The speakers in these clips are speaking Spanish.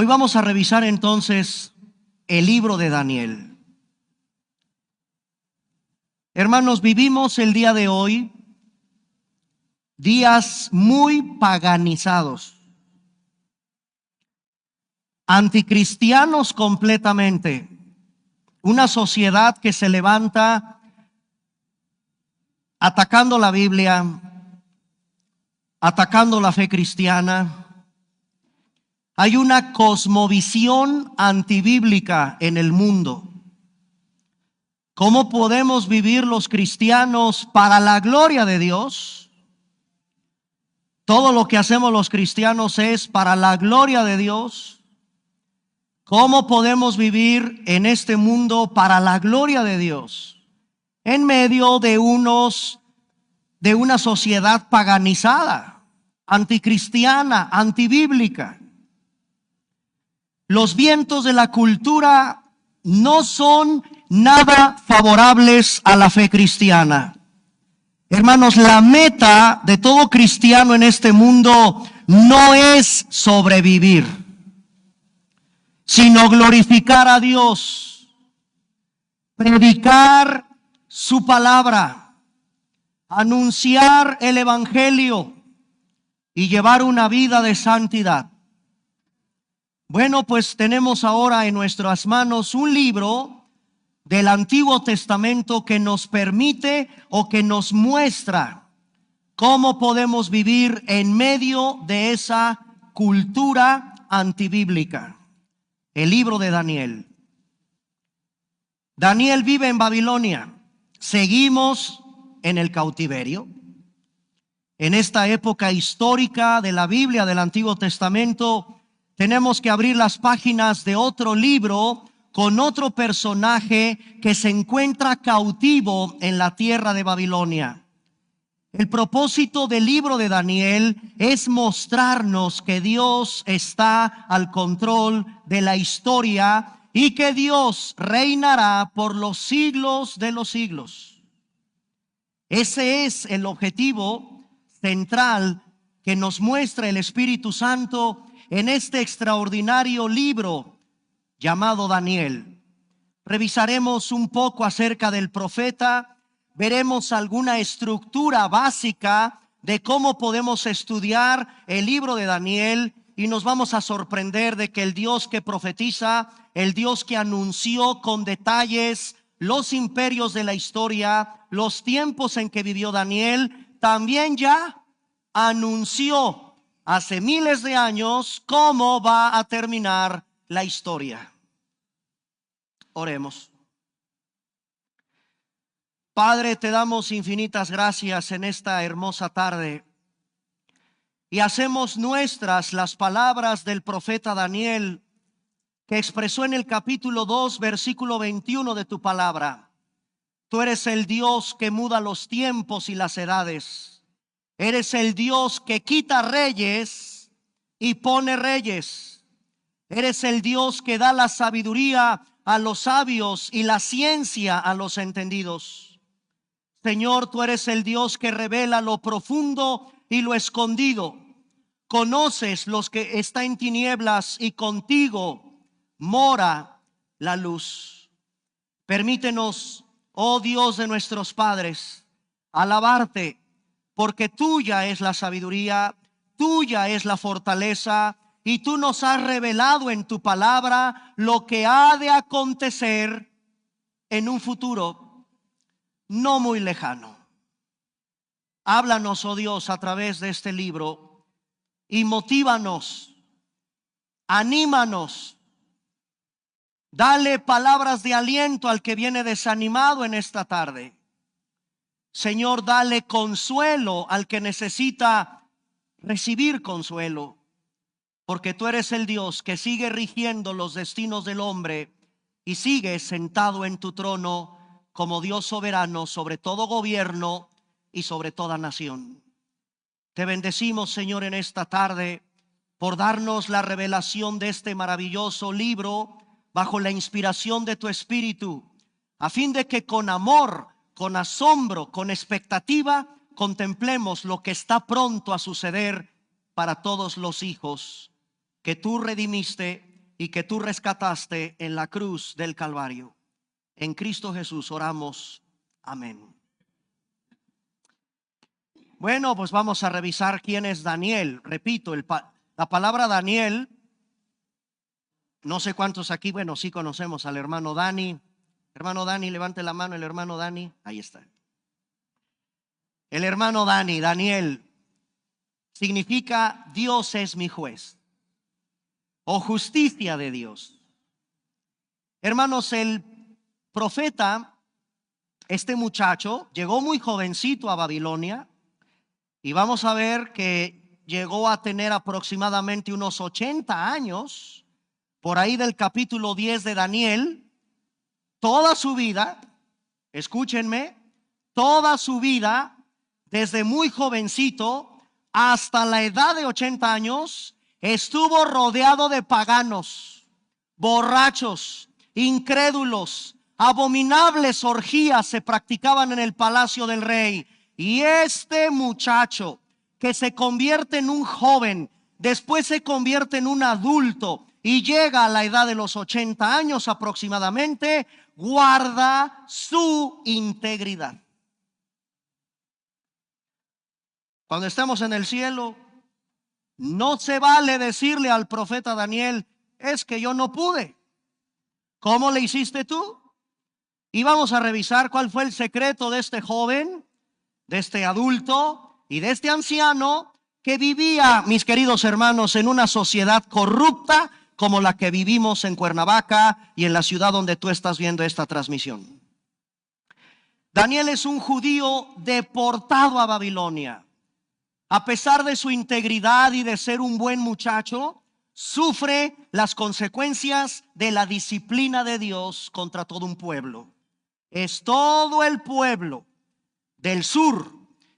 Hoy vamos a revisar entonces el libro de Daniel. Hermanos, vivimos el día de hoy días muy paganizados, anticristianos completamente, una sociedad que se levanta atacando la Biblia, atacando la fe cristiana. Hay una cosmovisión antibíblica en el mundo. ¿Cómo podemos vivir los cristianos para la gloria de Dios? Todo lo que hacemos los cristianos es para la gloria de Dios. ¿Cómo podemos vivir en este mundo para la gloria de Dios? En medio de una sociedad paganizada, anticristiana, antibíblica. Los vientos de la cultura no son nada favorables a la fe cristiana. Hermanos, la meta de todo cristiano en este mundo no es sobrevivir, sino glorificar a Dios, predicar su palabra, anunciar el evangelio y llevar una vida de santidad. Bueno, pues tenemos ahora en nuestras manos un libro del Antiguo Testamento que nos permite o que nos muestra cómo podemos vivir en medio de esa cultura antibíblica. El libro de Daniel. Daniel vive en Babilonia. Seguimos en el cautiverio. En esta época histórica de la Biblia, del Antiguo Testamento, tenemos que abrir las páginas de otro libro con otro personaje que se encuentra cautivo en la tierra de Babilonia. El propósito del libro de Daniel es mostrarnos que Dios está al control de la historia y que Dios reinará por los siglos de los siglos. Ese es el objetivo central que nos muestra el Espíritu Santo en este extraordinario libro llamado Daniel. Revisaremos un poco acerca del profeta, veremos alguna estructura básica de cómo podemos estudiar el libro de Daniel y nos vamos a sorprender de que el Dios que profetiza, el Dios que anunció con detalles los imperios de la historia, los tiempos en que vivió Daniel, también ya anunció hace miles de años cómo va a terminar la historia. Oremos. Padre, te damos infinitas gracias en esta hermosa tarde y hacemos nuestras las palabras del profeta Daniel que expresó en el capítulo 2, versículo 21 de tu palabra. Tú eres el Dios que muda los tiempos y las edades. Eres el Dios que quita reyes y pone reyes. Eres el Dios que da la sabiduría a los sabios y la ciencia a los entendidos. Señor, tú eres el Dios que revela lo profundo y lo escondido. Conoces los que está en tinieblas y contigo mora la luz. Permítenos, oh Dios de nuestros padres, alabarte, porque tuya es la sabiduría, tuya es la fortaleza, y tú nos has revelado en tu palabra lo que ha de acontecer en un futuro no muy lejano. Háblanos, oh Dios, a través de este libro y motívanos, anímanos. Dale palabras de aliento al que viene desanimado en esta tarde. Señor, dale consuelo al que necesita recibir consuelo, porque tú eres el Dios que sigue rigiendo los destinos del hombre y sigue sentado en tu trono como Dios soberano sobre todo gobierno y sobre toda nación. Te bendecimos, Señor, en esta tarde por darnos la revelación de este maravilloso libro bajo la inspiración de tu Espíritu, a fin de que con amor, con asombro, con expectativa, contemplemos lo que está pronto a suceder para todos los hijos que tú redimiste y que tú rescataste en la cruz del Calvario. En Cristo Jesús oramos. Amén. Bueno, pues vamos a revisar quién es Daniel. Repito, la palabra Daniel, no sé cuántos aquí, bueno, sí conocemos al hermano Dani. Hermano Dani, levante la mano el hermano Dani. Ahí está. El hermano Dani, Daniel, significa Dios es mi juez o justicia de Dios. Hermanos, el profeta, este muchacho, llegó muy jovencito a Babilonia y vamos a ver que llegó a tener aproximadamente unos 80 años, por ahí del capítulo 10 de Daniel. Toda su vida, escúchenme, toda su vida, desde muy jovencito hasta la edad de 80 años, estuvo rodeado de paganos, borrachos, incrédulos. Abominables orgías se practicaban en el palacio del rey. Y este muchacho que se convierte en un joven, después se convierte en un adulto y llega a la edad de los 80 años aproximadamente, guarda su integridad. Cuando estemos en el cielo, no se vale decirle al profeta Daniel, es que yo no pude. ¿Cómo le hiciste tú? Y vamos a revisar cuál fue el secreto de este joven, de este adulto y de este anciano que vivía, mis queridos hermanos, en una sociedad corrupta como la que vivimos en Cuernavaca y en la ciudad donde tú estás viendo esta transmisión. Daniel es un judío deportado a Babilonia. A pesar de su integridad y de ser un buen muchacho, sufre las consecuencias de la disciplina de Dios contra todo un pueblo. Es todo el pueblo del sur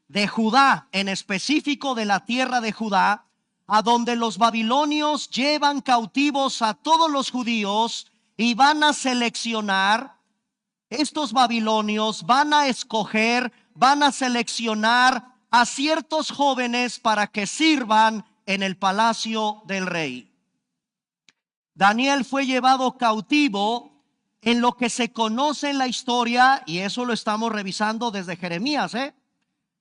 de Judá, en específico de la tierra de Judá, a donde los babilonios llevan cautivos a todos los judíos y van a seleccionar. Estos babilonios van a escoger, van a seleccionar a ciertos jóvenes para que sirvan en el palacio del rey. Daniel fue llevado cautivo en lo que se conoce en la historia, y eso lo estamos revisando desde Jeremías,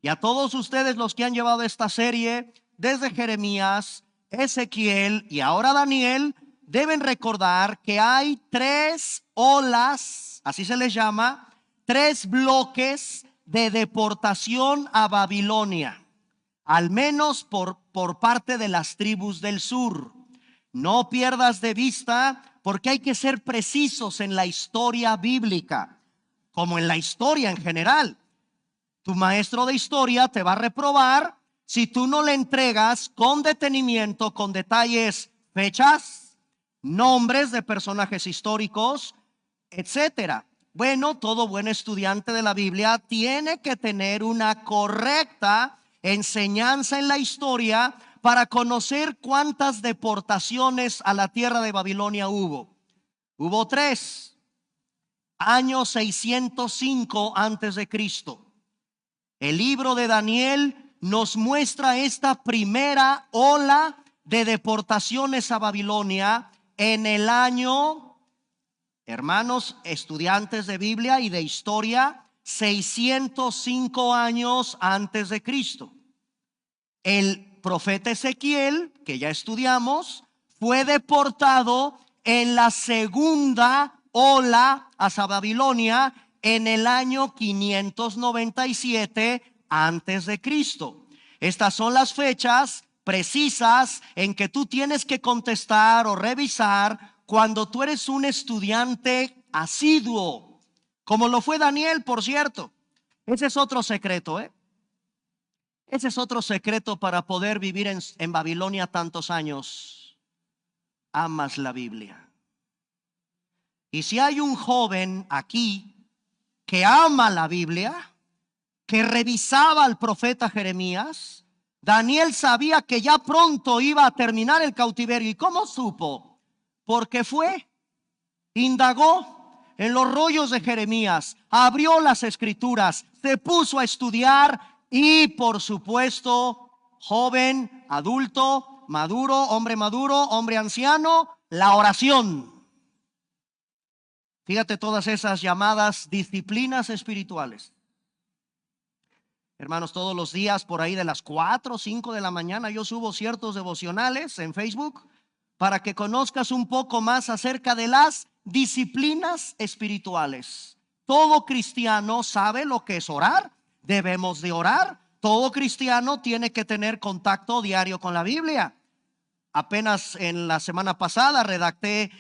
y a todos ustedes los que han llevado esta serie desde Jeremías, Ezequiel y ahora Daniel, deben recordar que hay 3 olas, así se les llama, 3 bloques de deportación a Babilonia, al menos por parte de las tribus del sur. No pierdas de vista, porque hay que ser precisos en la historia bíblica, como en la historia en general. Tu maestro de historia te va a reprobar si tú no le entregas con detenimiento, con detalles, fechas, nombres de personajes históricos, etcétera. Bueno, todo buen estudiante de la Biblia tiene que tener una correcta enseñanza en la historia para conocer cuántas deportaciones a la tierra de Babilonia hubo. Hubo 3. Año 605 antes de Cristo. El libro de Daniel nos muestra esta primera ola de deportaciones a Babilonia en el año, hermanos estudiantes de Biblia y de historia, 605 años antes de Cristo. El profeta Ezequiel, que ya estudiamos, fue deportado en la segunda ola hacia Babilonia en el año 597 antes de Cristo. Estas son las fechas precisas en que tú tienes que contestar o revisar cuando tú eres un estudiante asiduo, como lo fue Daniel, por cierto. Ese es otro secreto, Ese es otro secreto para poder vivir en Babilonia tantos años. Amas la Biblia. Y si hay un joven aquí que ama la Biblia, que revisaba al profeta Jeremías, Daniel sabía que ya pronto iba a terminar el cautiverio. ¿Y cómo supo? Porque indagó en los rollos de Jeremías, abrió las escrituras, se puso a estudiar y, por supuesto, joven, adulto, maduro, hombre anciano, la oración. Fíjate todas esas llamadas disciplinas espirituales. Hermanos, todos los días por ahí de las 4 o 5 de la mañana yo subo ciertos devocionales en Facebook para que conozcas un poco más acerca de las disciplinas espirituales. Todo cristiano sabe lo que es orar. Debemos de orar. Todo cristiano tiene que tener contacto diario con la Biblia. Apenas en la semana pasada redacté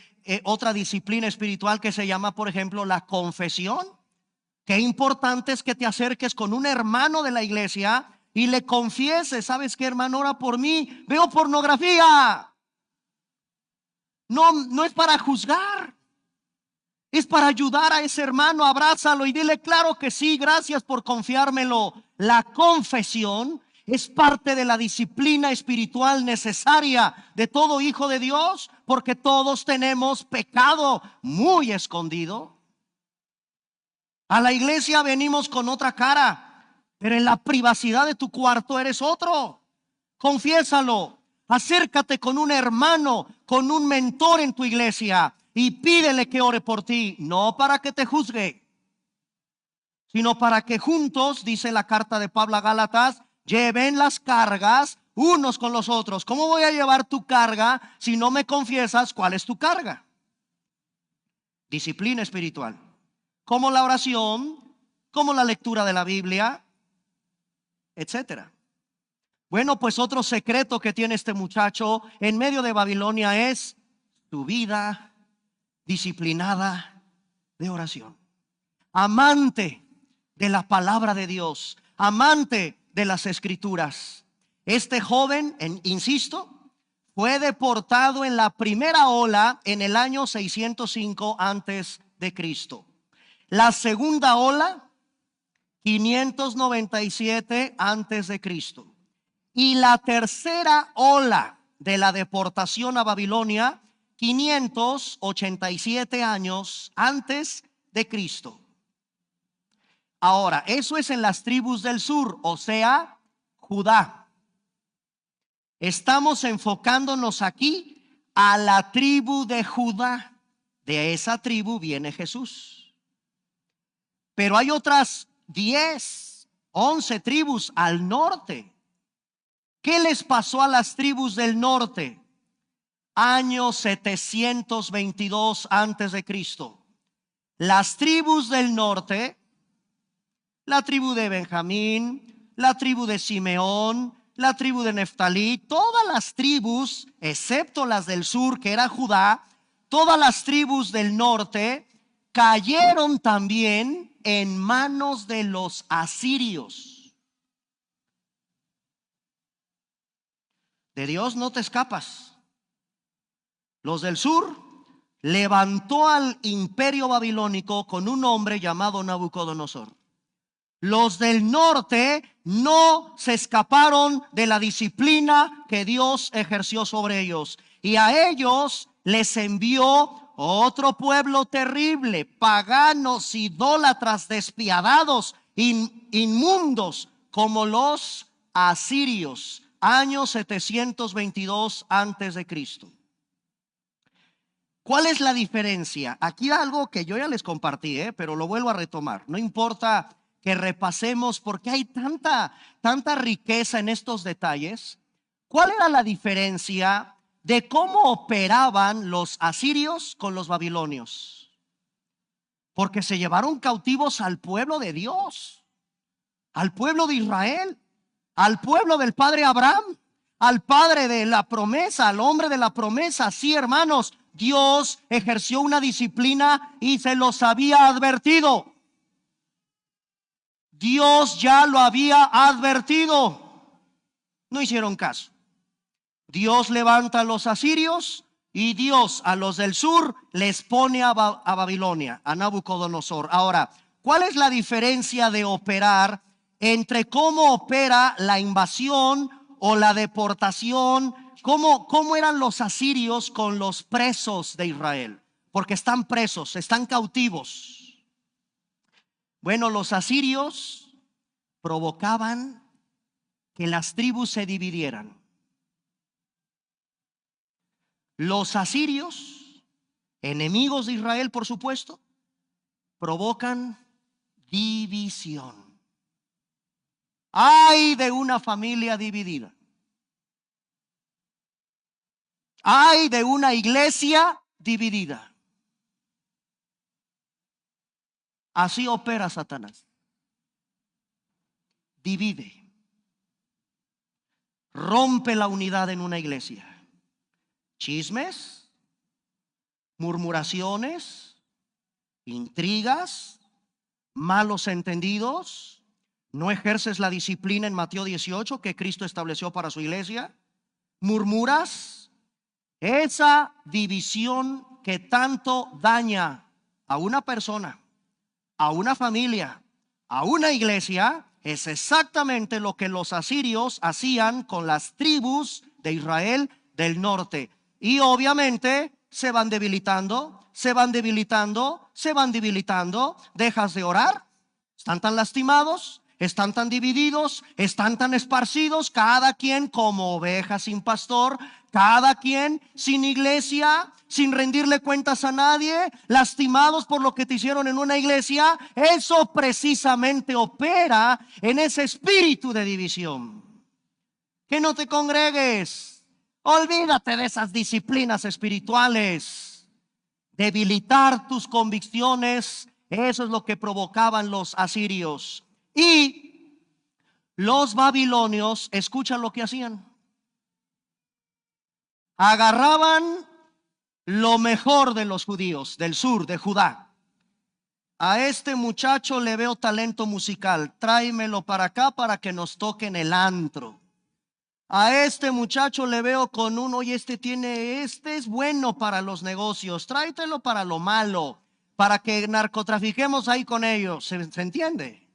otra disciplina espiritual que se llama, por ejemplo, la confesión. Qué importante es que te acerques con un hermano de la iglesia y le confieses: ¿sabes qué, hermano? Ora por mí, veo pornografía. No es para juzgar, es para ayudar a ese hermano. Abrázalo y dile: claro que sí, gracias por confiármelo. La confesión es parte de la disciplina espiritual necesaria de todo hijo de Dios, porque todos tenemos pecado muy escondido. A la iglesia venimos con otra cara, pero en la privacidad de tu cuarto eres otro. Confiésalo. Acércate con un hermano, con un mentor en tu iglesia y pídele que ore por ti, no para que te juzgue, sino para que juntos, dice la carta de Pablo a Gálatas, lleven las cargas unos con los otros. ¿Cómo voy a llevar tu carga si no me confiesas cuál es tu carga? Disciplina espiritual, como la oración, como la lectura de la Biblia, etcétera. Bueno, pues otro secreto que tiene este muchacho en medio de Babilonia es su vida disciplinada de oración. Amante de la palabra de Dios, amante de las escrituras. Este joven, insisto, fue deportado en la primera ola en el año 605 antes de Cristo. La segunda ola, 597 antes de Cristo. Y la tercera ola de la deportación a Babilonia, 587 años antes de Cristo. Ahora, eso es en las tribus del sur, o sea, Judá. Estamos enfocándonos aquí a la tribu de Judá. De esa tribu viene Jesús. Pero hay otras 10, 11 tribus al norte. ¿Qué les pasó a las tribus del norte? Año 722 antes de Cristo. Las tribus del norte, la tribu de Benjamín, la tribu de Simeón, la tribu de Neftalí, todas las tribus, excepto las del sur, que era Judá, todas las tribus del norte cayeron también en manos de los asirios. De Dios no te escapas. Los del sur levantó al imperio babilónico con un hombre llamado Nabucodonosor. Los del norte no se escaparon de la disciplina que Dios ejerció sobre ellos, y a ellos les envió otro pueblo terrible, paganos, idólatras, despiadados, inmundos, como los asirios. Año 722 antes de Cristo. ¿Cuál es la diferencia? Aquí algo que yo ya les compartí, pero lo vuelvo a retomar. No importa que repasemos porque hay tanta riqueza en estos detalles. ¿Cuál era la diferencia de cómo operaban los asirios con los babilonios? Porque se llevaron cautivos al pueblo de Dios, al pueblo de Israel, al pueblo del padre Abraham, al padre de la promesa, al hombre de la promesa. Sí, hermanos, Dios ejerció una disciplina y se los había advertido. Dios ya lo había advertido. No hicieron caso. Dios levanta a los asirios y Dios a los del sur les pone a Babilonia, a Nabucodonosor. Ahora, ¿cuál es la diferencia de operar entre cómo opera la invasión o la deportación? ¿Cómo eran los asirios con los presos de Israel? Porque están presos, están cautivos. Bueno, los asirios provocaban que las tribus se dividieran. Los asirios, enemigos de Israel, por supuesto, provocan división. Ay de una familia dividida. Ay de una iglesia dividida. Así opera Satanás. Divide. Rompe la unidad en una iglesia. Chismes, murmuraciones, intrigas, malos entendidos. No ejerces la disciplina en Mateo 18 que Cristo estableció para su iglesia. Murmuras. Esa división que tanto daña a una persona, a una familia, a una iglesia, es exactamente lo que los asirios hacían con las tribus de Israel del norte. Y obviamente se van debilitando, se van debilitando, se van debilitando. Dejas de orar, están tan lastimados, están tan divididos, están tan esparcidos, cada quien como oveja sin pastor, cada quien sin iglesia, sin rendirle cuentas a nadie, lastimados por lo que te hicieron en una iglesia. Eso precisamente opera en ese espíritu de división. Que no te congregues, olvídate de esas disciplinas espirituales. Debilitar tus convicciones, eso es lo que provocaban los asirios. Y los babilonios, escuchan lo que hacían. Agarraban lo mejor de los judíos del sur, de Judá. A este muchacho le veo talento musical, tráemelo para acá para que nos toque en el antro. A este muchacho le veo con uno, oye, este es bueno para los negocios, tráetelo para lo malo, para que narcotrafiquemos ahí con ellos. ¿Se entiende?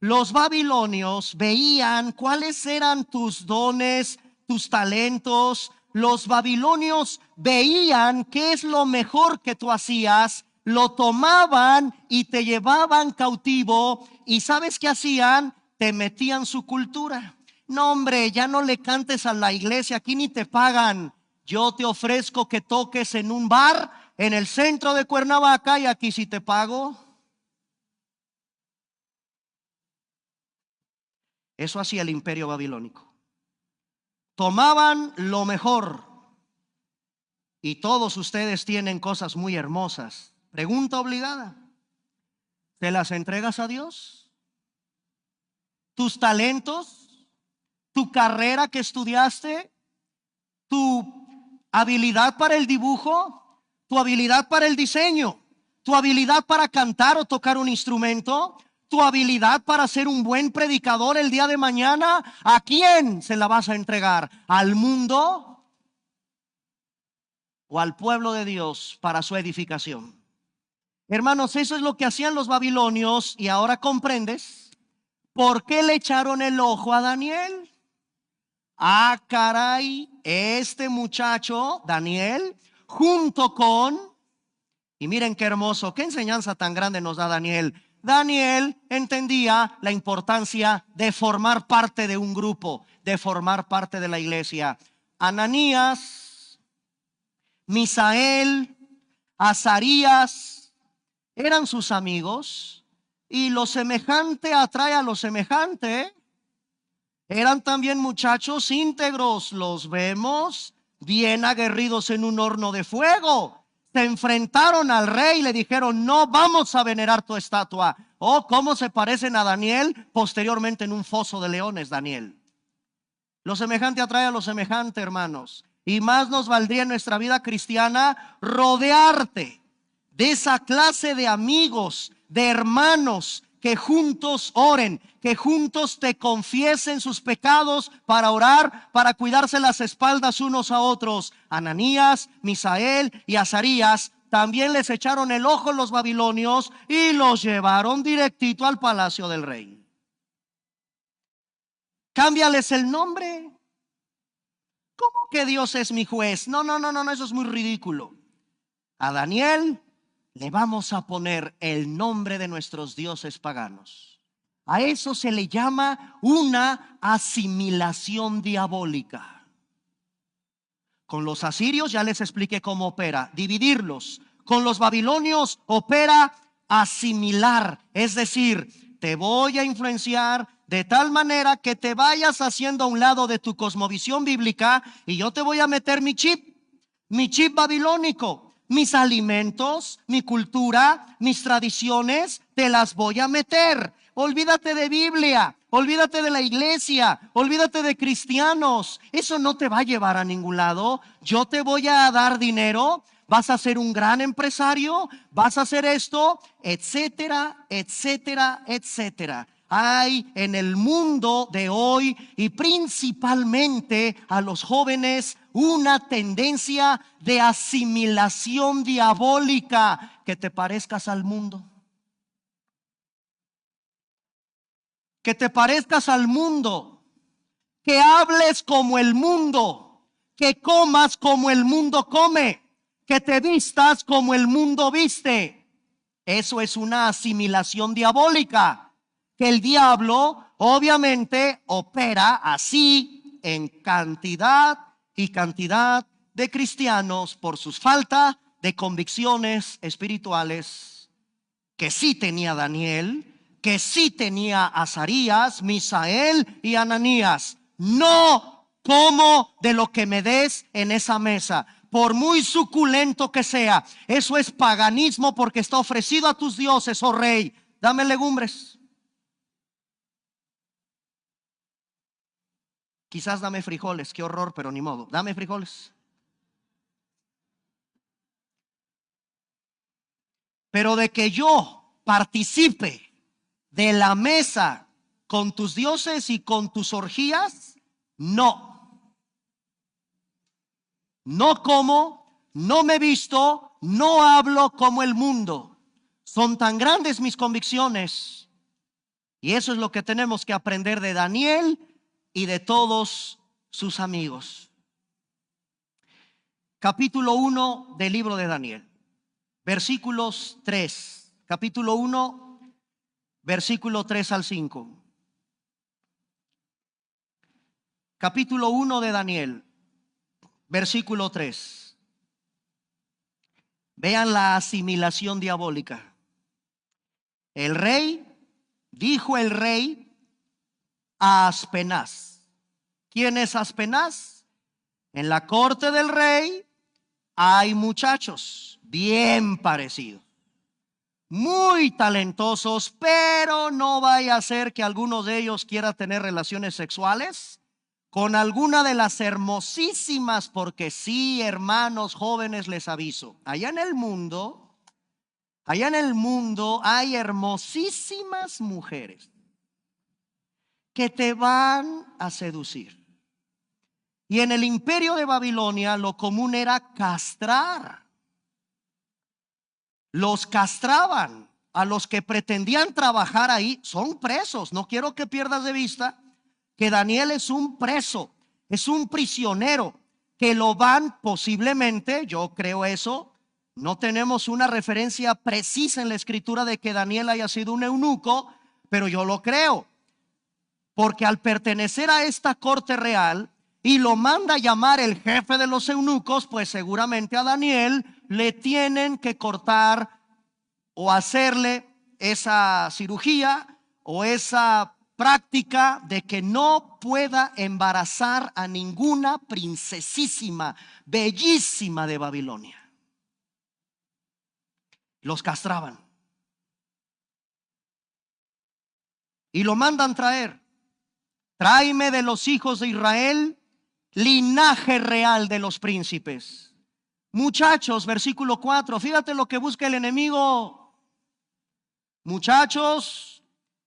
Los babilonios veían cuáles eran tus dones, tus talentos. Los babilonios veían qué es lo mejor que tú hacías, lo tomaban y te llevaban cautivo. ¿Y sabes qué hacían? Te metían su cultura. No, hombre, ya no le cantes a la iglesia, aquí ni te pagan. Yo te ofrezco que toques en un bar en el centro de Cuernavaca y aquí sí te pago. Eso hacía el imperio babilónico. Tomaban lo mejor. Y todos ustedes tienen cosas muy hermosas. Pregunta obligada: ¿te las entregas a Dios? ¿Tus talentos? ¿Tu carrera que estudiaste? ¿Tu habilidad para el dibujo? ¿Tu habilidad para el diseño? ¿Tu habilidad para cantar o tocar un instrumento? ¿Tu habilidad para ser un buen predicador el día de mañana? ¿A quién se la vas a entregar? ¿Al mundo o al pueblo de Dios para su edificación? Hermanos, eso es lo que hacían los babilonios. Y ahora comprendes por qué le echaron el ojo a Daniel. Ah, caray, este muchacho Daniel, junto con, y miren qué hermoso, qué enseñanza tan grande nos da Daniel. Daniel entendía la importancia de formar parte de un grupo, de formar parte de la iglesia. Ananías, Misael, Azarías eran sus amigos, y lo semejante atrae a lo semejante. Eran también muchachos íntegros, los vemos bien aguerridos en un horno de fuego. Se enfrentaron al rey y le dijeron: no vamos a venerar tu estatua. Oh, cómo se parecen a Daniel, posteriormente en un foso de leones, Daniel. Lo semejante atrae a lo semejante, hermanos. Y más nos valdría en nuestra vida cristiana rodearte de esa clase de amigos, de hermanos, que juntos oren, que juntos te confiesen sus pecados para orar, para cuidarse las espaldas unos a otros. Ananías, Misael y Azarías también les echaron el ojo los babilonios y los llevaron directito al palacio del rey. Cámbiales el nombre. ¿Cómo que Dios es mi juez? No, eso es muy ridículo. A Daniel le vamos a poner el nombre de nuestros dioses paganos. A eso se le llama una asimilación diabólica. Con los asirios ya les expliqué cómo opera, dividirlos. Con los babilonios opera asimilar, es decir, te voy a influenciar de tal manera que te vayas haciendo a un lado de tu cosmovisión bíblica y yo te voy a meter mi chip babilónico, mis alimentos, mi cultura, mis tradiciones, te las voy a meter. Olvídate de Biblia, olvídate de la iglesia, olvídate de cristianos. Eso no te va a llevar a ningún lado. Yo te voy a dar dinero, vas a ser un gran empresario, vas a hacer esto, etcétera, etcétera, etcétera. Hay en el mundo de hoy y principalmente a los jóvenes una tendencia de asimilación diabólica, que te parezcas al mundo. Que te parezcas al mundo, que hables como el mundo, que comas como el mundo come, que te vistas como el mundo viste. Eso es una asimilación diabólica, que el diablo obviamente opera así en cantidad y cantidad de cristianos por su falta de convicciones espirituales que sí tenía Daniel, que sí tenía Azarías, Misael y Ananías. No como de lo que me des en esa mesa, por muy suculento que sea. Eso es paganismo, porque está ofrecido a tus dioses, oh rey. Dame legumbres. Quizás dame frijoles, qué horror, pero ni modo. Dame frijoles. Pero de que yo participe de la mesa con tus dioses y con tus orgías, no. No como, no me visto, no hablo como el mundo. Son tan grandes mis convicciones. Y eso es lo que tenemos que aprender de Daniel y de todos sus amigos. Capítulo 1 del libro de Daniel. Versículos 3. Capítulo 1, versículo 3 al 5. Capítulo 1 de Daniel, versículo 3. Vean la asimilación diabólica. Dijo el rey a Aspenaz. ¿Quién es Aspenaz? En la corte del rey hay muchachos bien parecidos, muy talentosos, pero no vaya a ser que alguno de ellos quiera tener relaciones sexuales con alguna de las hermosísimas, porque sí, hermanos jóvenes, les aviso, allá en el mundo hay hermosísimas mujeres que te van a seducir. Y en el imperio de Babilonia lo común era castrar. Los castraban. A los que pretendían trabajar ahí son presos. No quiero que pierdas de vista que Daniel es un preso, es un prisionero, que lo van posiblemente, yo creo eso, no tenemos una referencia precisa en la escritura de que Daniel haya sido un eunuco, pero yo lo creo, porque al pertenecer a esta corte real y lo manda a llamar el jefe de los eunucos, pues seguramente a Daniel le tienen que cortar o hacerle esa cirugía o esa práctica de que no pueda embarazar a ninguna princesísima, bellísima de Babilonia. Los castraban y lo mandan traer. Tráeme de los hijos de Israel linaje real de los príncipes. Muchachos, versículo 4, fíjate lo que busca el enemigo. Muchachos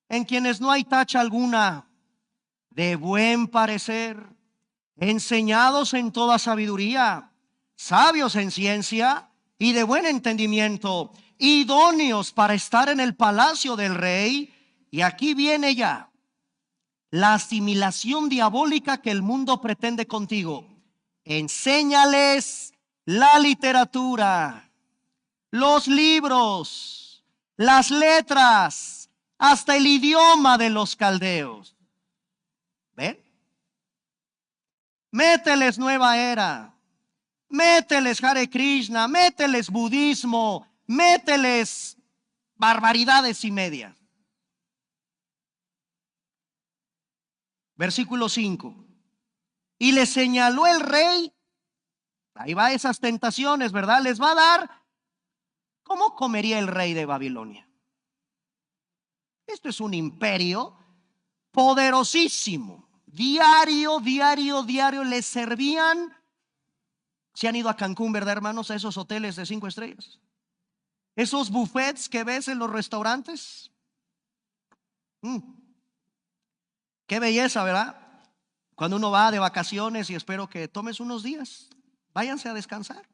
en quienes no hay tacha alguna, de buen parecer, enseñados en toda sabiduría, sabios en ciencia y de buen entendimiento, idóneos para estar en el palacio del rey. Y aquí viene ya la asimilación diabólica que el mundo pretende contigo. Enséñales la literatura, los libros, las letras, hasta el idioma de los caldeos. ¿Ven? Mételes nueva era, mételes Hare Krishna, mételes budismo, mételes barbaridades y media. Versículo 5. Y le señaló el rey, ahí va esas tentaciones, ¿verdad? Les va a dar, ¿cómo comería el rey de Babilonia? Esto es un imperio poderosísimo. Diario les servían. ¿Se han ido a Cancún, verdad, hermanos? A esos hoteles de 5 estrellas. Esos buffets que ves en los restaurantes. Qué belleza, ¿verdad? Cuando uno va de vacaciones, y espero que tomes unos días, váyanse a descansar.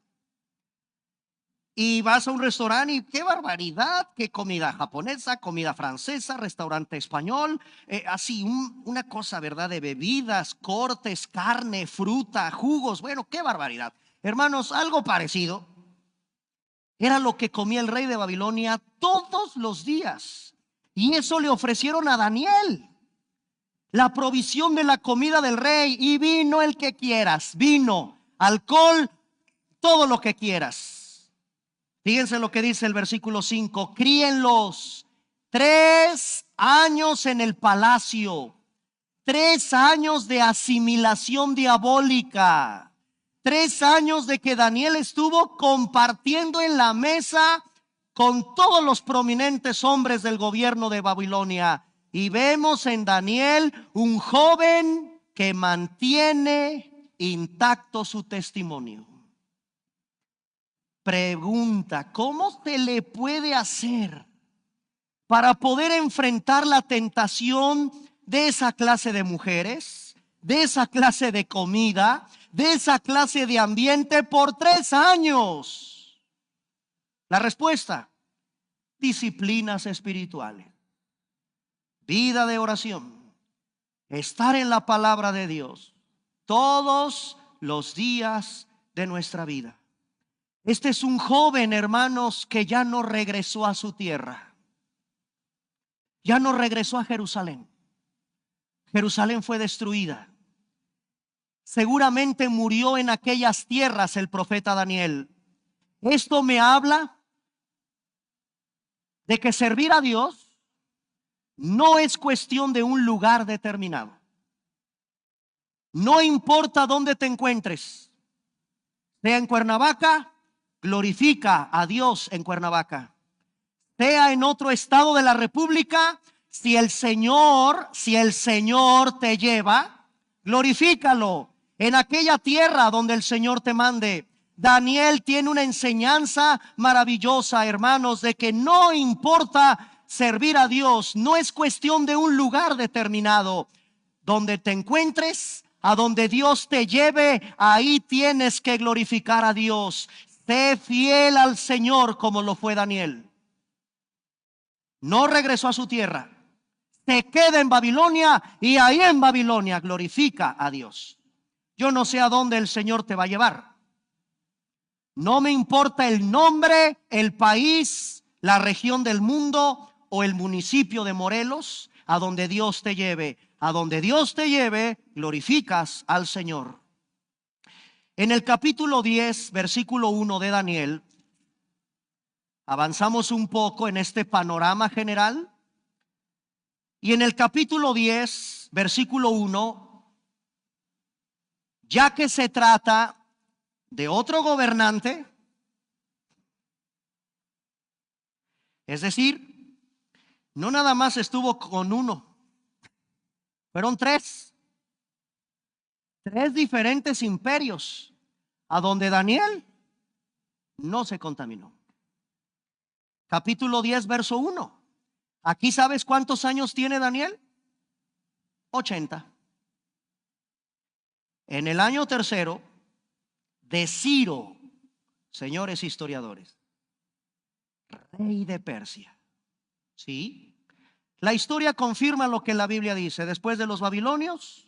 Y vas a un restaurante y qué barbaridad, qué comida japonesa, comida francesa, restaurante español, así una cosa, ¿verdad? De bebidas, cortes, carne, fruta, jugos, bueno, qué barbaridad. Hermanos, algo parecido era lo que comía el rey de Babilonia todos los días. Y eso le ofrecieron a Daniel, la provisión de la comida del rey, y vino el que quieras, vino, alcohol, todo lo que quieras. Fíjense lo que dice el versículo 5: críenlos 3 años en el palacio, 3 años de asimilación diabólica, 3 años de que Daniel estuvo compartiendo en la mesa con todos los prominentes hombres del gobierno de Babilonia. Y vemos en Daniel un joven que mantiene intacto su testimonio. Pregunta: ¿cómo se le puede hacer para poder enfrentar la tentación de esa clase de mujeres, de esa clase de comida, de esa clase de ambiente por 3 años? La respuesta: disciplinas espirituales, vida de oración, estar en la palabra de Dios todos los días de nuestra vida. Este es un joven, hermanos, que ya no regresó a su tierra, ya no regresó a Jerusalén. Jerusalén fue destruida. Seguramente murió en aquellas tierras el profeta Daniel. Esto me habla de que servir a Dios no es cuestión de un lugar determinado. No importa dónde te encuentres, sea en Cuernavaca, glorifica a Dios en Cuernavaca. Sea en otro estado de la República, si el Señor te lleva, glorifícalo en aquella tierra donde el Señor te mande. Daniel tiene una enseñanza maravillosa, hermanos, de que no importa servir a Dios, no es cuestión de un lugar determinado. Donde te encuentres, a donde Dios te lleve, ahí tienes que glorificar a Dios. Sé fiel al Señor como lo fue Daniel. No regresó a su tierra, se queda en Babilonia, y ahí en Babilonia glorifica a Dios. Yo no sé a dónde el Señor te va a llevar. No me importa el nombre, el país, la región del mundo o el municipio de Morelos. A donde Dios te lleve, a donde Dios te lleve, glorificas al Señor. En el capítulo 10, versículo 1 de Daniel, avanzamos un poco en este panorama general. Y en el capítulo 10, versículo 1, ya que se trata de otro gobernante, es decir, no nada más estuvo con uno, fueron 3 diferentes imperios a donde Daniel no se contaminó. Capítulo 10, verso 1. Aquí sabes cuántos años tiene Daniel: 80. En el año 3 de Ciro, señores historiadores, rey de Persia. Sí, la historia confirma lo que la Biblia dice. Después de los babilonios,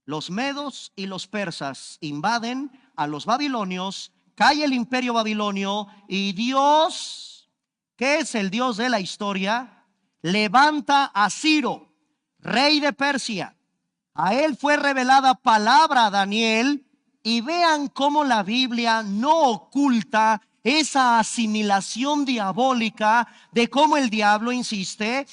los medos y los persas invaden a los babilonios, cae el imperio babilonio, y Dios, que es el Dios de la historia, levanta a Ciro, rey de Persia. A él fue revelada palabra a Daniel, y vean cómo la Biblia no oculta esa asimilación diabólica de cómo el diablo insiste,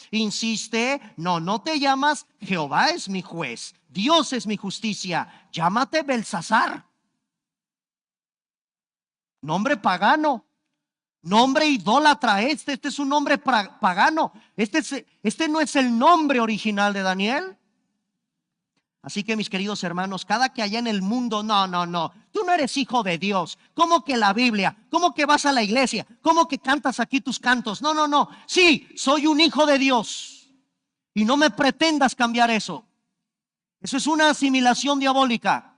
no te llamas Jehová es mi juez, Dios es mi justicia, llámate Belsasar. Nombre pagano, nombre idólatra. Este es un nombre pagano. Este no es el nombre original de Daniel. Así que, mis queridos hermanos, cada que allá en el mundo, no, tú no eres hijo de Dios. ¿Cómo que la Biblia? ¿Cómo que vas a la iglesia? ¿Cómo que cantas aquí tus cantos? No. Sí, soy un hijo de Dios. Y no me pretendas cambiar eso. Eso es una asimilación diabólica.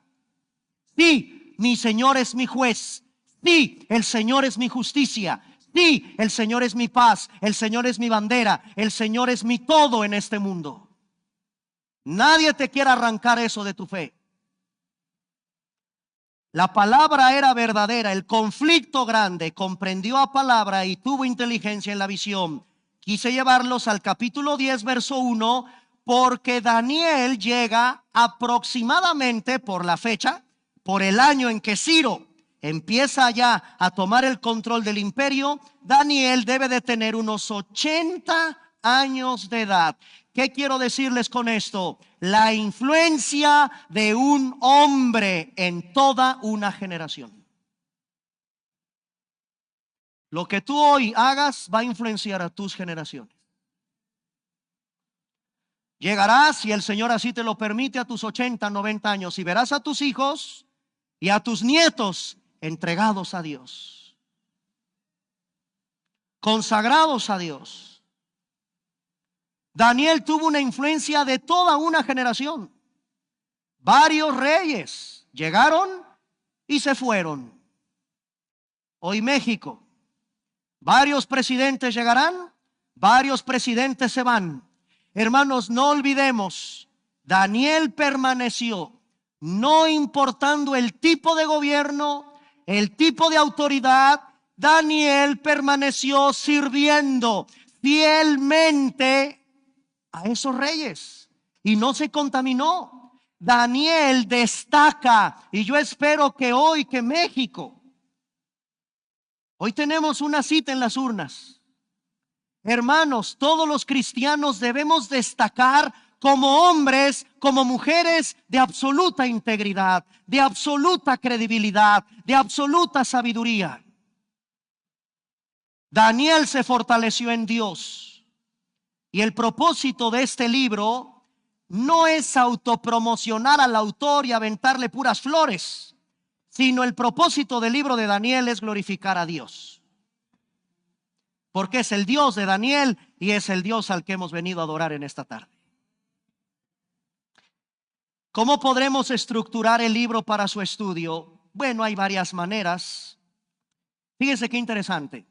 Sí, mi Señor es mi juez. Sí, el Señor es mi justicia. Sí, el Señor es mi paz. El Señor es mi bandera. El Señor es mi todo en este mundo. Nadie te quiere arrancar eso de tu fe. La palabra era verdadera, el conflicto grande, comprendió a palabra y tuvo inteligencia en la visión. Quise llevarlos al capítulo 10, verso 1, porque Daniel llega aproximadamente por la fecha, por el año en que Ciro empieza ya a tomar el control del imperio. Daniel debe de tener unos 80 años de edad. ¿Qué quiero decirles con esto? La influencia de un hombre en toda una generación. Lo que tú hoy hagas va a influenciar a tus generaciones. Llegarás, si el Señor así te lo permite, a tus 80, 90 años y verás a tus hijos y a tus nietos entregados a Dios, consagrados a Dios. Daniel tuvo una influencia de toda una generación. Varios reyes llegaron y se fueron. Hoy México, varios presidentes llegarán, varios presidentes se van. Hermanos, no olvidemos, Daniel permaneció, no importando el tipo de gobierno, el tipo de autoridad. Daniel permaneció sirviendo fielmente a esos reyes y no se contaminó. Daniel destaca, y yo espero que hoy, que México, hoy tenemos una cita en las urnas. Hermanos, todos los cristianos debemos destacar como hombres, como mujeres de absoluta integridad, de absoluta credibilidad, de absoluta sabiduría. Daniel se fortaleció en Dios. Y el propósito de este libro no es autopromocionar al autor y aventarle puras flores, sino el propósito del libro de Daniel es glorificar a Dios. Porque es el Dios de Daniel y es el Dios al que hemos venido a adorar en esta tarde. ¿Cómo podremos estructurar el libro para su estudio? Bueno, hay varias maneras. Fíjense qué interesante.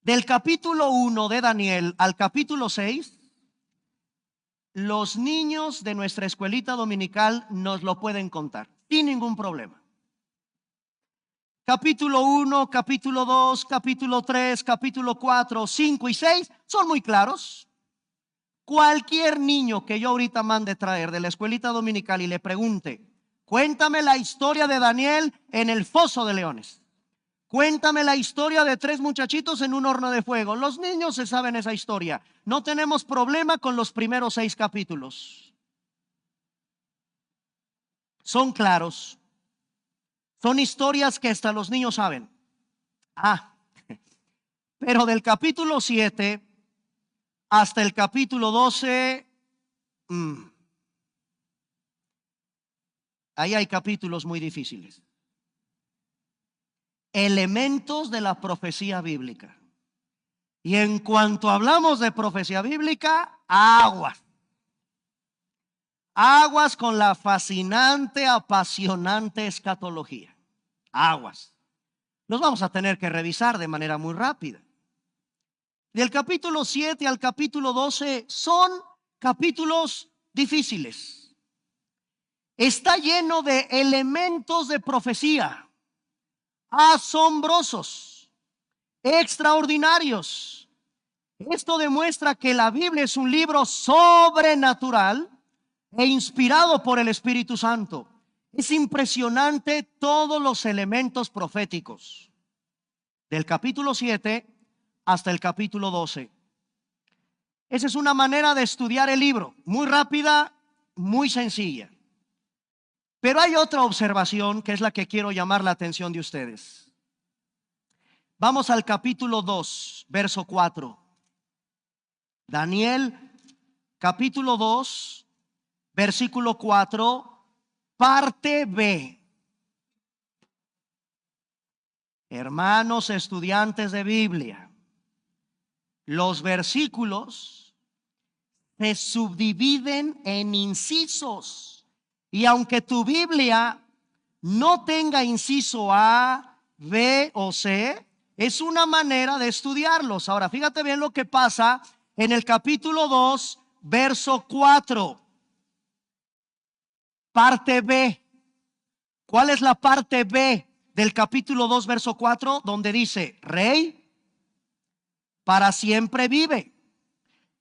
Del capítulo 1 de Daniel al capítulo 6, los niños de nuestra escuelita dominical nos lo pueden contar sin ningún problema. Capítulo 1, capítulo 2, capítulo 3, capítulo 4, 5 y 6 son muy claros. Cualquier niño que yo ahorita mande traer de la escuelita dominical y le pregunte, cuéntame la historia de Daniel en el foso de leones. Cuéntame la historia de 3 muchachitos en un horno de fuego. Los niños se saben esa historia. No tenemos problema con los primeros 6 capítulos. Son claros. Son historias que hasta los niños saben. Pero del capítulo 7 hasta el capítulo 12, ahí hay capítulos muy difíciles. Elementos de la profecía bíblica. Y en cuanto hablamos de profecía bíblica, aguas con la fascinante, apasionante escatología. Aguas. Los vamos a tener que revisar de manera muy rápida. Del capítulo 7 al capítulo 12 son capítulos difíciles. Está lleno de elementos de profecía asombrosos, extraordinarios. Esto demuestra que la Biblia es un libro sobrenatural e inspirado por el Espíritu Santo. Es impresionante todos los elementos proféticos, del capítulo 7 hasta el capítulo 12. Esa es una manera de estudiar el libro, muy rápida, muy sencilla. Pero hay otra observación que es la que quiero llamar la atención de ustedes. Vamos al capítulo 2, verso 4. Daniel, capítulo 2, versículo 4, parte B. Hermanos estudiantes de Biblia, los versículos se subdividen en incisos. Y aunque tu Biblia no tenga inciso A, B o C, es una manera de estudiarlos. Ahora, fíjate bien lo que pasa en el capítulo 2, verso 4. Parte B. ¿Cuál es la parte B del capítulo 2, verso 4? Donde dice: Rey, para siempre vive.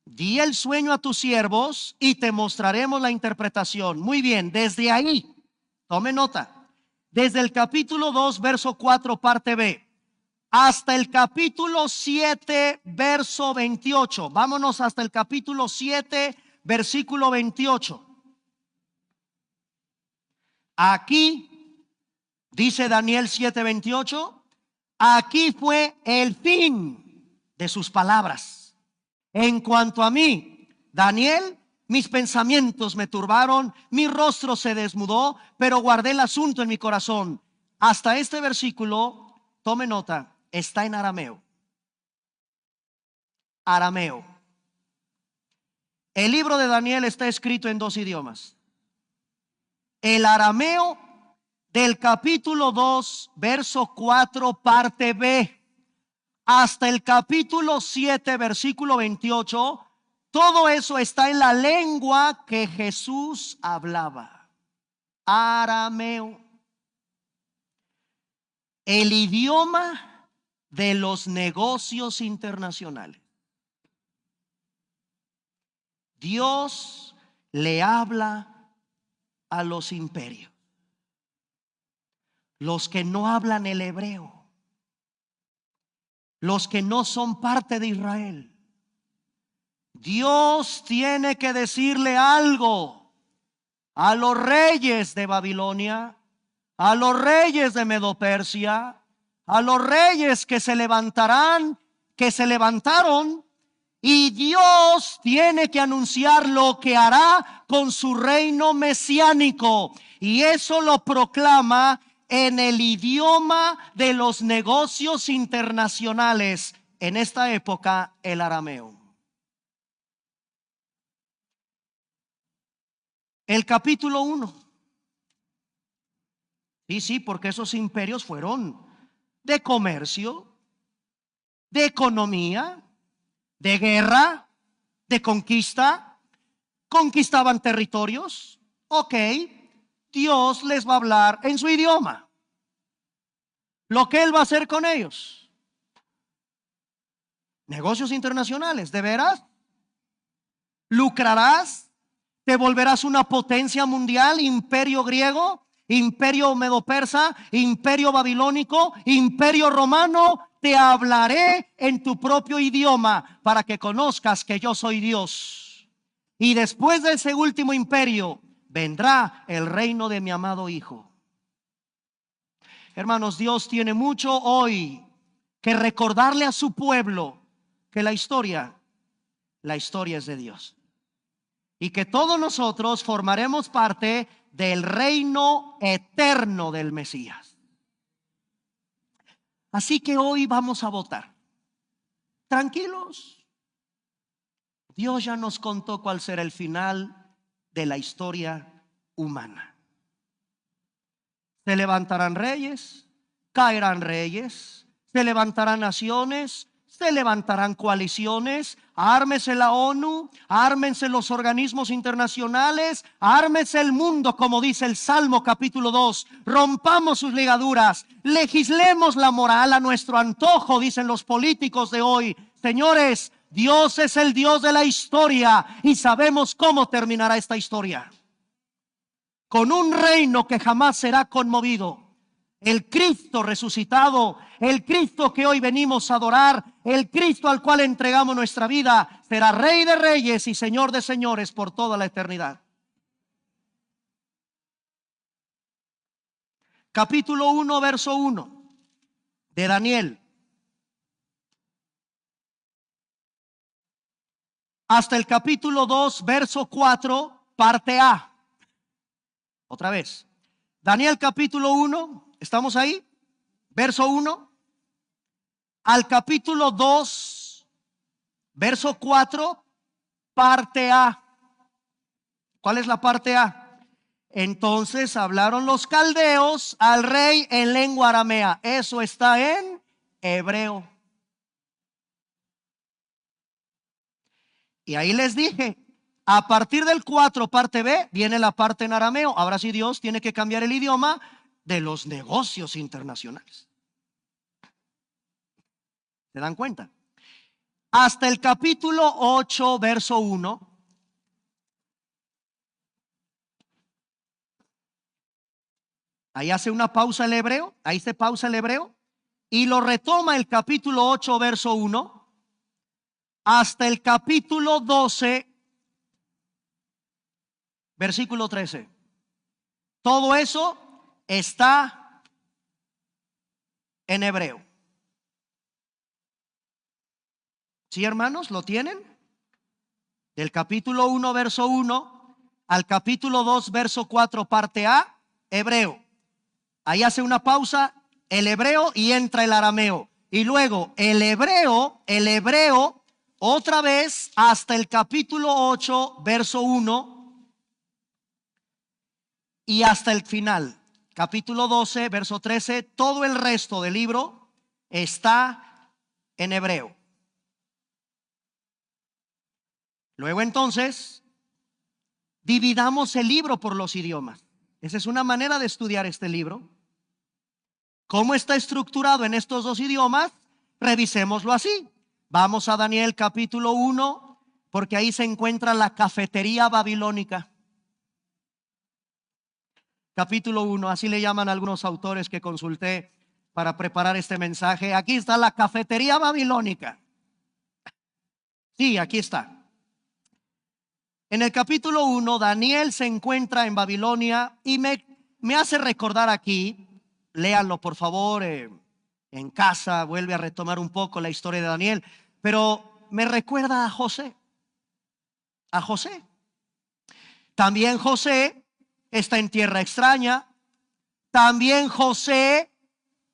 Di el sueño a tus siervos y te mostraremos la interpretación. Muy bien, desde ahí, tome nota, desde el capítulo 2, verso 4, parte B, hasta el capítulo 7, verso 28. Vámonos hasta el capítulo 7, versículo 28. Aquí, dice Daniel 7:28, aquí fue el fin de sus palabras. En cuanto a mí, Daniel, mis pensamientos me turbaron, mi rostro se desmudó, pero guardé el asunto en mi corazón. Hasta este versículo, tome nota, está en arameo. Arameo. El libro de Daniel está escrito en dos idiomas. El arameo del capítulo 2, verso 4, parte B, hasta el capítulo 7, versículo 28, todo eso está en la lengua que Jesús hablaba. Arameo. El idioma de los negocios internacionales. Dios le habla a los imperios, los que no hablan el hebreo, los que no son parte de Israel. Dios tiene que decirle algo a los reyes de Babilonia, a los reyes de Medo-Persia, a los reyes que se levantaron, y Dios tiene que anunciar lo que hará con su reino mesiánico, y eso lo proclama en el idioma de los negocios internacionales, en esta época el arameo. El capítulo 1. Sí, porque esos imperios fueron de comercio, de economía, de guerra, de conquista, conquistaban territorios. Ok, Dios les va a hablar en su idioma. Lo que Él va a hacer con ellos. Negocios internacionales, ¿de veras? ¿Lucrarás? ¿Te volverás una potencia mundial? Imperio griego, imperio medo-persa, imperio babilónico, imperio romano. Te hablaré en tu propio idioma para que conozcas que yo soy Dios. Y después de ese último imperio vendrá el reino de mi amado Hijo. Hermanos, Dios tiene mucho hoy que recordarle a su pueblo que la historia es de Dios. Y que todos nosotros formaremos parte del reino eterno del Mesías. Así que hoy vamos a votar. Tranquilos. Dios ya nos contó cuál será el final de la historia humana. Se levantarán reyes, caerán reyes, se levantarán naciones, se levantarán coaliciones. Ármese la ONU, ármense los organismos internacionales, ármese el mundo, como dice el Salmo capítulo 2. Rompamos sus ligaduras, legislemos la moral a nuestro antojo, dicen los políticos de hoy. Señores, Dios es el Dios de la historia y sabemos cómo terminará esta historia. con un reino que jamás será conmovido. El Cristo resucitado, el Cristo que hoy venimos a adorar, el Cristo al cual entregamos nuestra vida, será Rey de reyes y Señor de señores por toda la eternidad. Capítulo 1, verso 1 de Daniel. Hasta el capítulo 2, verso 4, parte A. Otra vez. Daniel capítulo 1, ¿estamos ahí? Verso 1. Al capítulo 2, verso 4, parte A. ¿Cuál es la parte A? Entonces hablaron los caldeos al rey en lengua aramea. Eso está en hebreo. Y ahí les dije, a partir del 4, parte B, viene la parte en arameo. Ahora sí Dios tiene que cambiar el idioma de los negocios internacionales. ¿Se dan cuenta? Hasta el capítulo 8, verso 1. Ahí hace una pausa el hebreo, ahí se pausa el hebreo y lo retoma el capítulo 8, verso 1, hasta el capítulo 12, versículo 13. Todo eso está en hebreo. ¿Sí, hermanos? ¿Lo tienen? Del capítulo 1, verso 1 al capítulo 2, verso 4, parte A, hebreo. Ahí hace una pausa el hebreo y entra el arameo. Y luego el hebreo, otra vez hasta el capítulo 8, verso 1 y hasta el final. Capítulo 12, verso 13, todo el resto del libro está en hebreo. Luego entonces, dividamos el libro por los idiomas. Esa es una manera de estudiar este libro. ¿Cómo está estructurado en estos dos idiomas? Revisémoslo así. Vamos a Daniel capítulo 1, porque ahí se encuentra la cafetería babilónica. Capítulo 1, así le llaman algunos autores que consulté para preparar este mensaje. Aquí está la cafetería babilónica. Sí, aquí está. En el capítulo 1, Daniel se encuentra en Babilonia y me hace recordar aquí, léanlo por favor en casa, vuelve a retomar un poco la historia de Daniel, pero me recuerda a José. A José. También José está en tierra extraña. También José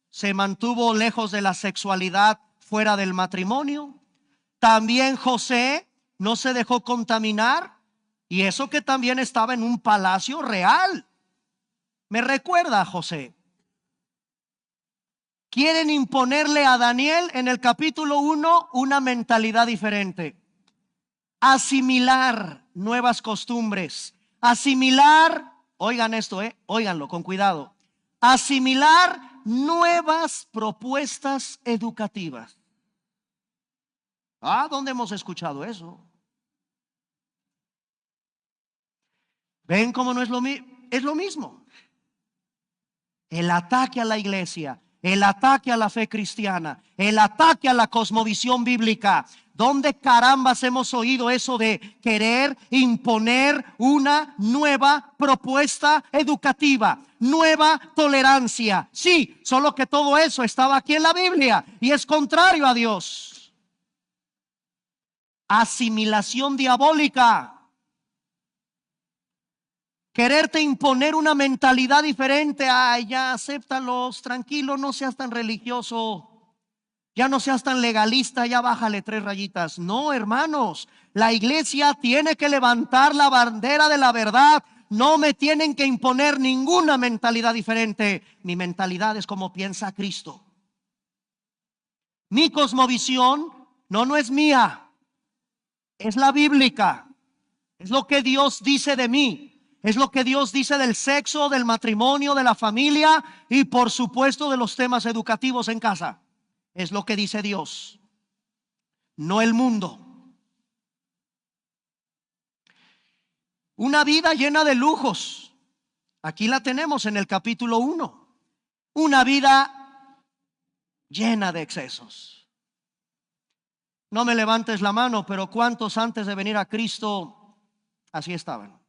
se mantuvo lejos de la sexualidad, fuera del matrimonio. También José no se dejó contaminar, y eso que también estaba en un palacio real. Me recuerda a José. Quieren imponerle a Daniel en el capítulo 1 una mentalidad diferente. Asimilar nuevas costumbres. Asimilar, oigan esto, óiganlo con cuidado. Asimilar nuevas propuestas educativas. ¿Dónde hemos escuchado eso? ¿Ven cómo no es lo mismo? Es lo mismo. El ataque a la iglesia, el ataque a la fe cristiana, el ataque a la cosmovisión bíblica. ¿Dónde carambas hemos oído eso de querer imponer una nueva propuesta educativa, nueva tolerancia? Sí, solo que todo eso estaba aquí en la Biblia y es contrario a Dios. Asimilación diabólica. Quererte imponer una mentalidad diferente. Ay, ya acéptalos, tranquilo, no seas tan religioso. Ya no seas tan legalista, ya bájale 3 rayitas. No, hermanos, la iglesia tiene que levantar la bandera de la verdad. No me tienen que imponer ninguna mentalidad diferente. Mi mentalidad es como piensa Cristo. Mi cosmovisión no es mía, es la bíblica. Es lo que Dios dice de mí. Es lo que Dios dice del sexo, del matrimonio, de la familia y por supuesto de los temas educativos en casa. Es lo que dice Dios, no el mundo. Una vida llena de lujos, Aquí la tenemos en el capítulo 1. Una vida llena de excesos. No me levantes la mano, pero ¿cuántos antes de venir a Cristo así estaban?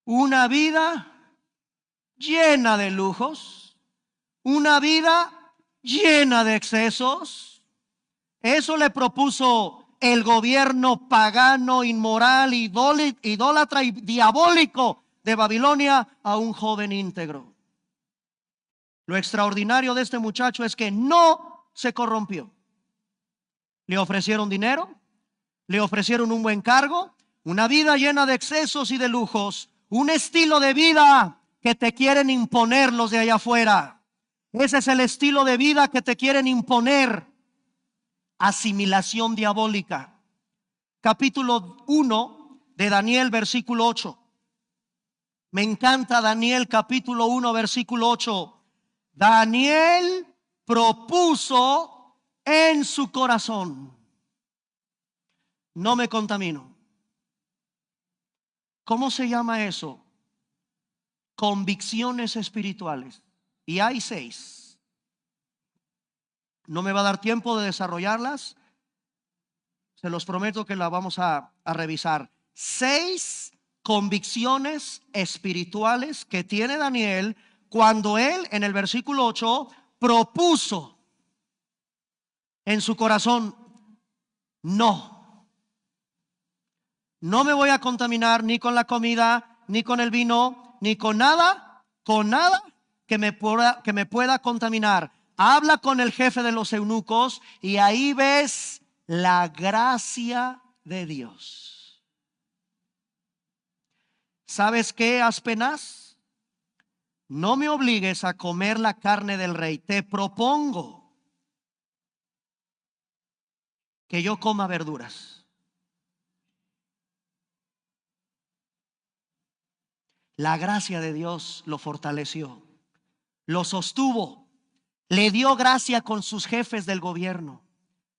Una vida llena de lujos, una vida llena de excesos. Eso le propuso el gobierno pagano, inmoral, idólatra y diabólico de Babilonia a un joven íntegro. Lo extraordinario de este muchacho es que no se corrompió. Le ofrecieron dinero, le ofrecieron un buen cargo, una vida llena de excesos y de lujos, un estilo de vida que te quieren imponer los de allá afuera. Ese es el estilo de vida que te quieren imponer. Asimilación diabólica. Capítulo 1 de Daniel, versículo 8. Me encanta Daniel, capítulo 1, versículo 8. Daniel propuso en su corazón: no me contamino. ¿Cómo se llama eso? Convicciones espirituales. Y hay 6. No me va a dar tiempo de desarrollarlas. Se los prometo que la vamos a revisar. 6 convicciones espirituales que tiene Daniel cuando él, en el versículo 8, propuso en su corazón: no me voy a contaminar ni con la comida, ni con el vino, ni con nada que me pueda contaminar. Habla con el jefe de los eunucos y ahí ves la gracia de Dios. ¿Sabes qué, Aspenaz? No me obligues a comer la carne del rey. Te propongo que yo coma verduras. La gracia de Dios lo fortaleció, lo sostuvo, le dio gracia con sus jefes del gobierno.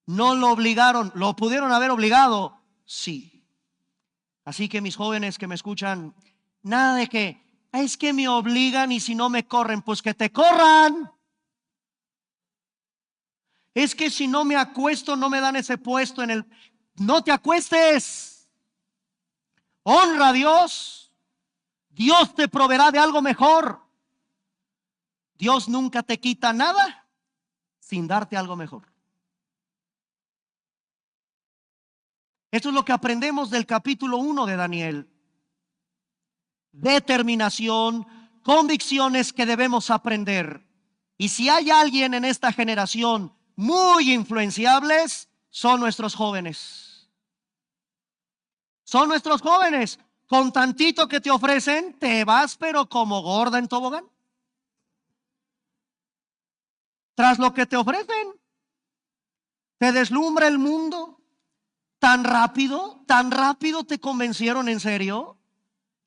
No lo obligaron. ¿Lo pudieron haber obligado? Sí. Así que mis jóvenes que me escuchan, nada de que es que me obligan y si no me corren, pues que te corran. Es que si no me acuesto no me dan ese puesto en el... No te acuestes. Honra a Dios. Dios te proveerá de algo mejor. Dios nunca te quita nada sin darte algo mejor. Esto es lo que aprendemos del capítulo 1 de Daniel. Determinación, convicciones que debemos aprender. Y si hay alguien en esta generación muy influenciables, son nuestros jóvenes. Son nuestros jóvenes. Con tantito que te ofrecen, te vas pero como gorda en tobogán. Tras lo que te ofrecen, te deslumbra el mundo. Tan rápido te convencieron, en serio.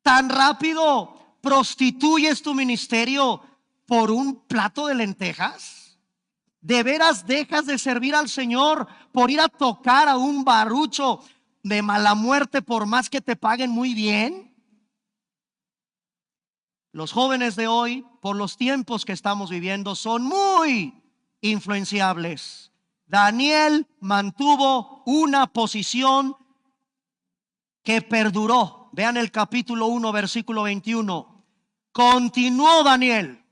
Tan rápido prostituyes tu ministerio por un plato de lentejas. ¿De veras dejas de servir al Señor por ir a tocar a un barucho de mala muerte por más que te paguen muy bien? Los jóvenes de hoy, por los tiempos que estamos viviendo, son muy influenciables. Daniel mantuvo una posición que perduró. Vean el capítulo 1, versículo 21. Continuó Daniel.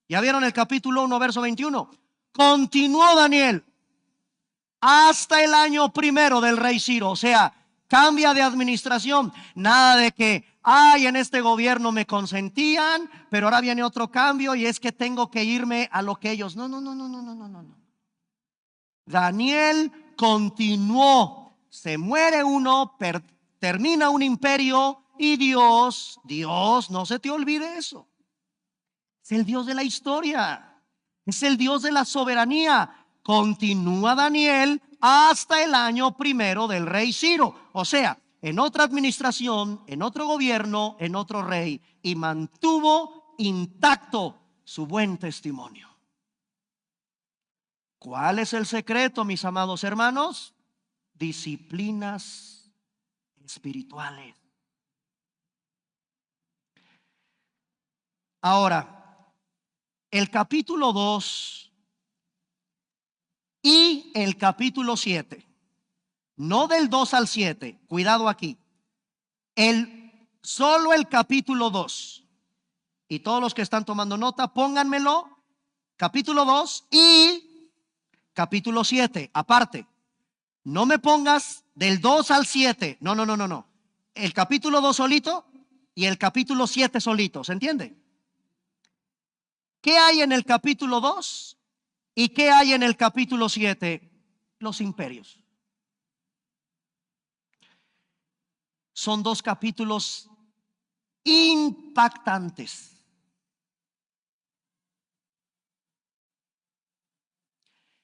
¿Ya vieron el capítulo 1, verso 21? Continuó Daniel hasta el año primero del rey Ciro. O sea, cambia de administración. Nada de que, en este gobierno me consentían, pero ahora viene otro cambio y es que tengo que irme a lo que ellos. No. Daniel continuó. Se muere uno, termina un imperio y Dios, no se te olvide eso. Es el Dios de la historia. Es el Dios de la soberanía. Continúa Daniel hasta el año primero del rey Ciro. O sea, en otra administración, en otro gobierno, en otro rey. Y mantuvo intacto su buen testimonio. ¿Cuál es el secreto, mis amados hermanos? Disciplinas espirituales. Ahora, el capítulo 2 y el capítulo 7, no del 2 al 7, cuidado aquí, solo el capítulo 2, y todos los que están tomando nota, pónganmelo, capítulo 2 y capítulo 7, aparte. No me pongas del 2 al 7, no. El capítulo 2 solito y el capítulo 7 solito, ¿se entiende? ¿Qué hay en el capítulo 2 y qué hay en el capítulo 7? Los imperios. Son dos capítulos impactantes.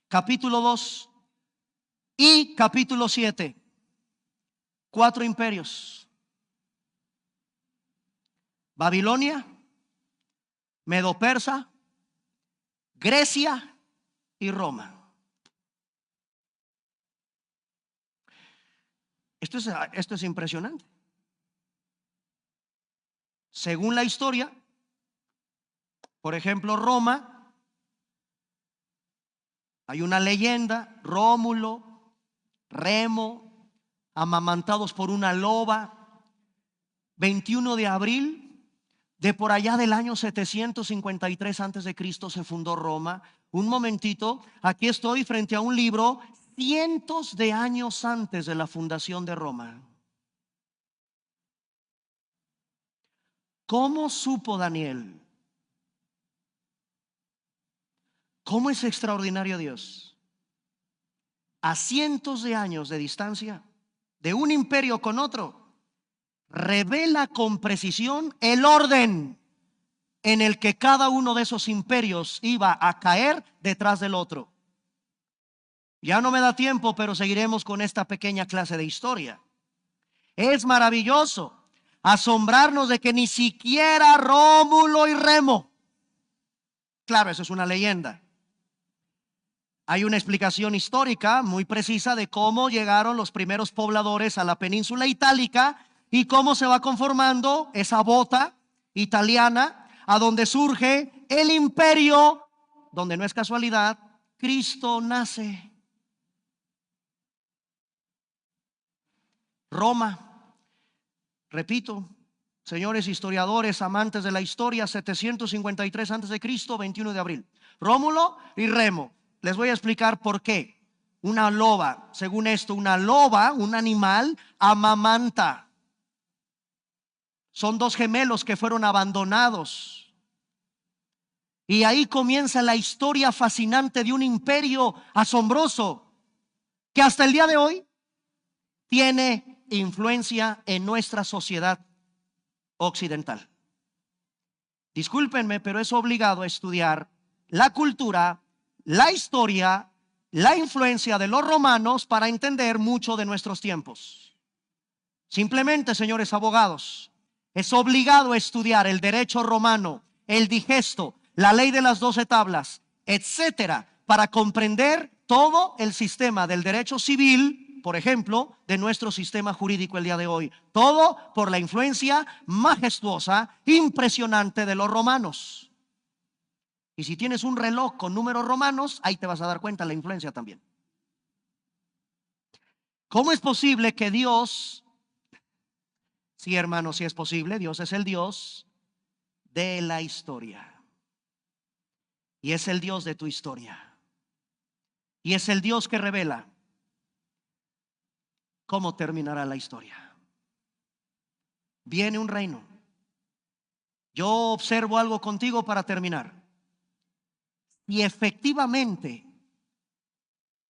Capítulo 2 y capítulo 7. 4 imperios: Babilonia, Medo-Persa, Grecia y Roma. Esto es impresionante. Según la historia, por ejemplo, Roma, hay una leyenda: Rómulo, Remo, amamantados por una loba. 21 de abril de por allá del año 753 antes de Cristo se fundó Roma. Un momentito, aquí estoy frente a un libro cientos de años antes de la fundación de Roma. ¿Cómo supo Daniel? ¿Cómo es extraordinario Dios? A cientos de años de distancia de un imperio con otro, revela con precisión el orden en el que cada uno de esos imperios iba a caer detrás del otro. Ya no me da tiempo, pero seguiremos con esta pequeña clase de historia. Es maravilloso asombrarnos de que ni siquiera Rómulo y Remo, claro, eso es una leyenda. Hay una explicación histórica muy precisa de cómo llegaron los primeros pobladores a la península itálica y cómo se va conformando esa bota italiana a donde surge el imperio, donde no es casualidad, Cristo nace. Roma, repito, señores historiadores, amantes de la historia, 753 antes de Cristo, 21 de abril. Rómulo y Remo. Les voy a explicar por qué. Una loba, según esto, una loba, un animal, amamanta. Son dos gemelos que fueron abandonados. Y ahí comienza la historia fascinante de un imperio asombroso que hasta el día de hoy tiene influencia en nuestra sociedad occidental. Discúlpenme, pero es obligado a estudiar la cultura, la historia, la influencia de los romanos para entender mucho de nuestros tiempos. Simplemente, señores abogados, es obligado a estudiar el derecho romano, el digesto, la ley de las 12 tablas, etcétera, para comprender todo el sistema del derecho civil, por ejemplo, de nuestro sistema jurídico el día de hoy. Todo por la influencia majestuosa, impresionante de los romanos. Y si tienes un reloj con números romanos, ahí te vas a dar cuenta la influencia también. ¿Cómo es posible que Dios, sí, hermanos, sí es posible, Dios es el Dios de la historia, y es el Dios de tu historia, y es el Dios que revela cómo terminará la historia? Viene un reino. Yo observo algo contigo para terminar. Y efectivamente,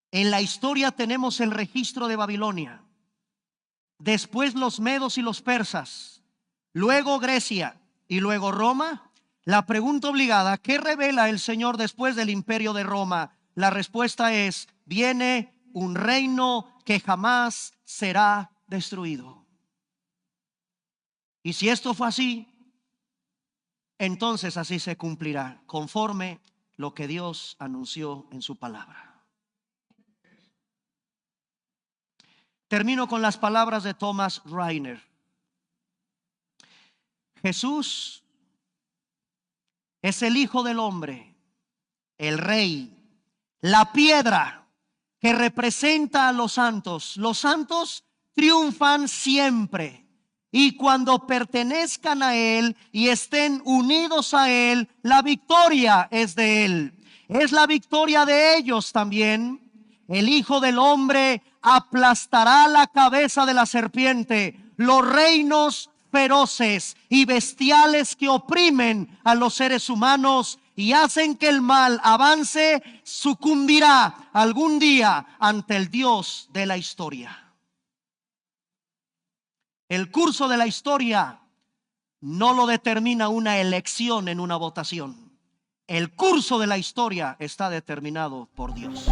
en la historia tenemos el registro de Babilonia, después los medos y los persas, luego Grecia y luego Roma. La pregunta obligada: ¿qué revela el Señor después del imperio de Roma? La respuesta es: viene un reino que jamás será destruido. Y si esto fue así, entonces así se cumplirá, conforme lo que Dios anunció en su palabra. Termino con las palabras de Thomas Rainer. Jesús es el Hijo del Hombre, el Rey, la piedra que representa a los santos. Los santos triunfan siempre, y cuando pertenezcan a Él y estén unidos a Él, la victoria es de Él. Es la victoria de ellos también. El Hijo del Hombre aplastará la cabeza de la serpiente. Los reinos feroces y bestiales que oprimen a los seres humanos y hacen que el mal avance, sucumbirá algún día ante el Dios de la historia. El curso de la historia no lo determina una elección en una votación. El curso de la historia está determinado por Dios.